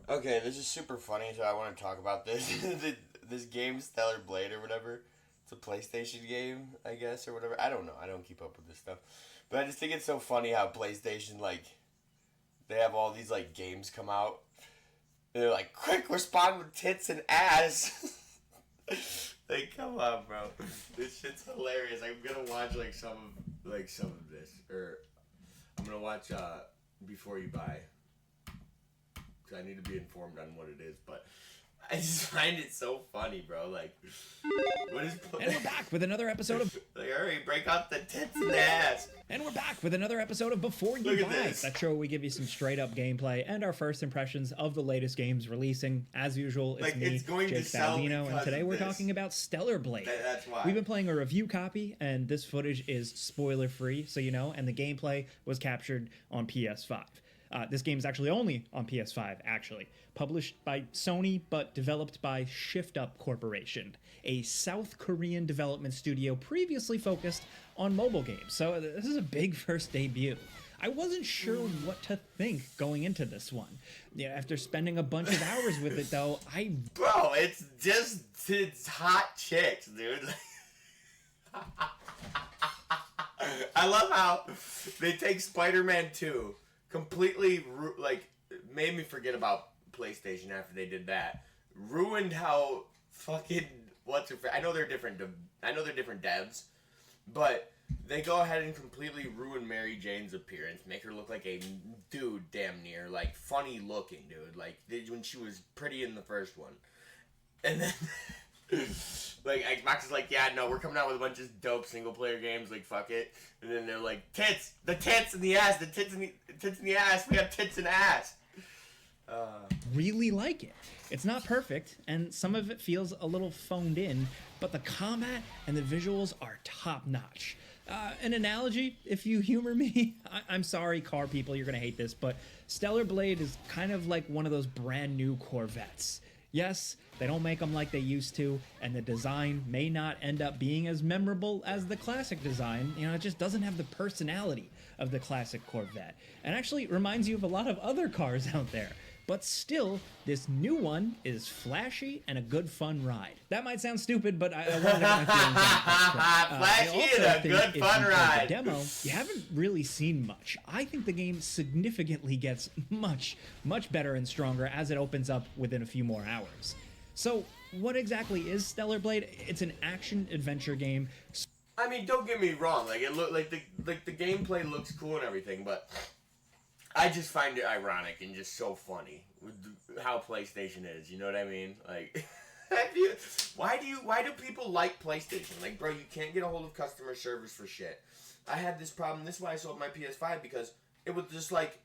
Okay, this is super funny, so I want to talk about this. This game, Stellar Blade or whatever. It's a PlayStation game, I guess, or whatever. I don't know. I don't keep up with this stuff. But I just think it's so funny how PlayStation, like, they have all these, like, games come out. And they're like, quick, respond with tits and ass. Like, come on, bro. This shit's hilarious. I'm gonna watch, some of this. Or, I'm gonna watch, Before You Buy. Because I need to be informed on what it is, but I just find it so funny, bro. Like, what is? And we're back with another episode of. Like, hurry, break out the tits and the ass. And we're back with another episode of Before You Look at Buy. this. That show where we give you some straight up gameplay and our first impressions of the latest games releasing. As usual, it's Like, me, it's going to Jake sell Baldino, and because today of we're this. talking about Stellar Blade. That's why. We've been playing a review copy, and this footage is spoiler free, so you know, and the gameplay was captured on PS5. This game is actually only on PS5, actually. Published by Sony, but developed by Shift Up Corporation, a South Korean development studio previously focused on mobile games. So this is a big first debut. I wasn't sure what to think going into this one. Yeah, after spending a bunch of hours with it, though, Bro, it's hot chicks, dude. I love how they take Spider-Man 2, completely, made me forget about PlayStation after they did that. Ruined how fucking, I know they're different devs, but they go ahead and completely ruin Mary Jane's appearance, make her look like a dude damn near, like, funny looking dude, like, when she was pretty in the first one. And then, like, Xbox is like, yeah, no, we're coming out with a bunch of dope single-player games, like, fuck it. And then they're like, tits! The tits and the ass! The tits and the ass! We have tits and ass! really like it. It's not perfect, and some of it feels a little phoned in, but the combat and the visuals are top-notch. An analogy, if you humor me, I'm sorry, car people, you're gonna hate this, but Stellar Blade is kind of like one of those brand new Corvettes. Yes, they don't make them like they used to, and the design may not end up being as memorable as the classic design. You know, it just doesn't have the personality of the classic Corvette. And actually it reminds you of a lot of other cars out there. But still, this new one is flashy and a good fun ride. That might sound stupid, but I wanted to get my feelings out. Flashy and a good fun ride. The demo, you haven't really seen much. I think the game significantly gets much better and stronger as it opens up within a few more hours. So, what exactly is Stellar Blade? It's an action-adventure game. I mean, don't get me wrong, like, it look like the gameplay looks cool and everything, but I just find it ironic and just so funny with how PlayStation is. You know what I mean? Like, why do people like PlayStation? Like, bro, you can't get a hold of customer service for shit. I had this problem. This is why I sold my PS5, because it would just like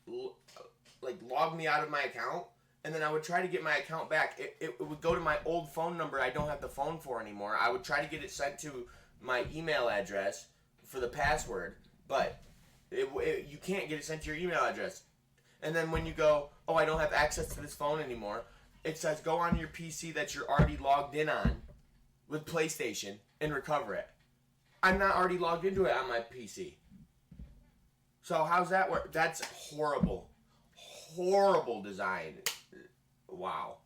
log me out of my account, and then I would try to get my account back. It would go to my old phone number I don't have the phone for anymore. I would try to get it sent to my email address for the password, but you can't get it sent to your email address. And then when you go, oh, I don't have access to this phone anymore, it says go on your PC that you're already logged in on with PlayStation and recover it. I'm not already logged into it on my PC. So how's that work? That's horrible. Horrible design. Wow.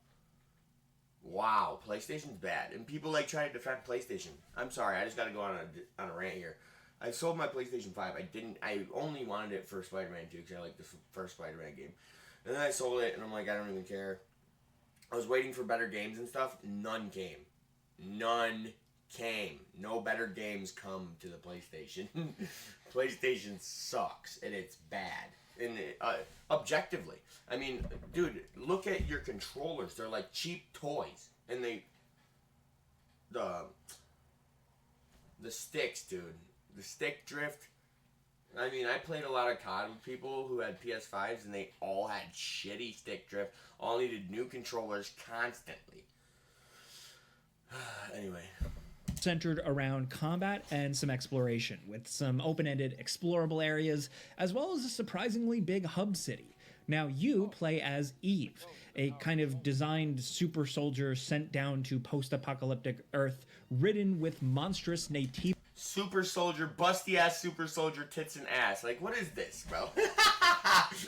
PlayStation's bad. And people like try to defend PlayStation. I'm sorry, I just gotta go on a rant here. I sold my PlayStation 5. I only wanted it for Spider-Man 2 because I like the first Spider-Man game. And then I sold it, and I'm like, I don't even care. I was waiting for better games and stuff. None came. No better games come to the PlayStation. PlayStation sucks, and it's bad. And objectively. I mean, dude, look at your controllers. They're like cheap toys. And the sticks, dude. The stick drift. I mean, I played a lot of COD with people who had PS5s, and they all had shitty stick drift. All needed new controllers constantly. Anyway. Centered around combat and some exploration, with some open-ended explorable areas, as well as a surprisingly big hub city. Now you play as Eve, a kind of designed super soldier sent down to post-apocalyptic Earth, ridden with monstrous Naytiba. Super soldier, busty ass super soldier, tits and ass. Like, what is this, bro?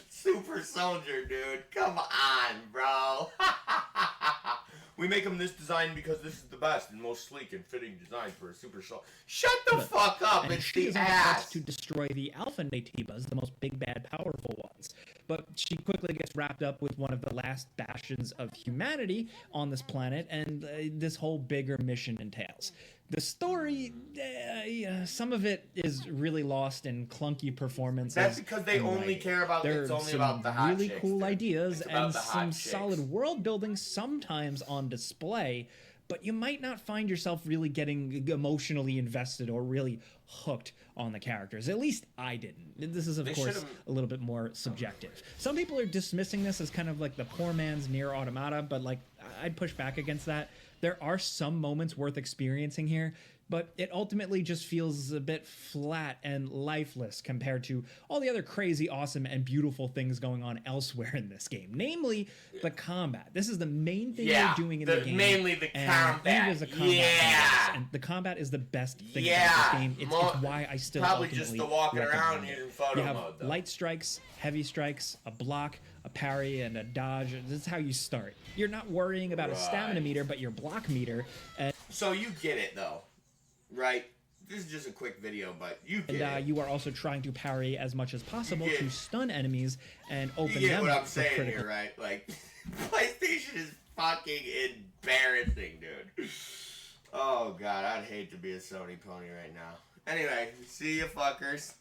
Super soldier, dude. Come on, bro. We make him this design because this is the best and most sleek and fitting design for a super soldier. Shut the fuck up! And It's she the is on the ass. quest to destroy the Alpha Naytibas, the most big, bad, powerful ones. But she quickly gets wrapped up with one of the last bastions of humanity on this planet, and this whole bigger mission entails. The story, some of it is really lost in clunky performances. That's because they and only writing. care about There it's are only some about the hot really chicks, cool dude. ideas It's about and the hot some chicks. solid world building sometimes on display, but you might not find yourself really getting emotionally invested or really hooked on the characters. At least I didn't. This is, of course, should've- a little bit more subjective. Some people are dismissing this as kind of like the poor man's Nier Automata, but like I'd push back against that. There are some moments worth experiencing here, but it ultimately just feels a bit flat and lifeless compared to all the other crazy, awesome, and beautiful things going on elsewhere in this game. Namely, the combat. This is the main thing Yeah, you're doing in the game. mainly the and combat. Eve is a combat Yeah. badass, and the combat is the best thing Yeah. about this game. It's why I still Probably ultimately just the walking around recommend it. using photo You have mode, though. light strikes, heavy strikes, a block, a parry, and a dodge. This is how you start. You're not worrying about a stamina Right. meter, but your block meter. And So you get it, though, right? This is just a quick video, but you get it. you are also trying to parry as much as possible You get to it. stun enemies and open You get them what up I'm for saying critical. here, right? Like, PlayStation is fucking embarrassing, dude. Oh, God, I'd hate to be a Sony pony right now. Anyway, see you fuckers.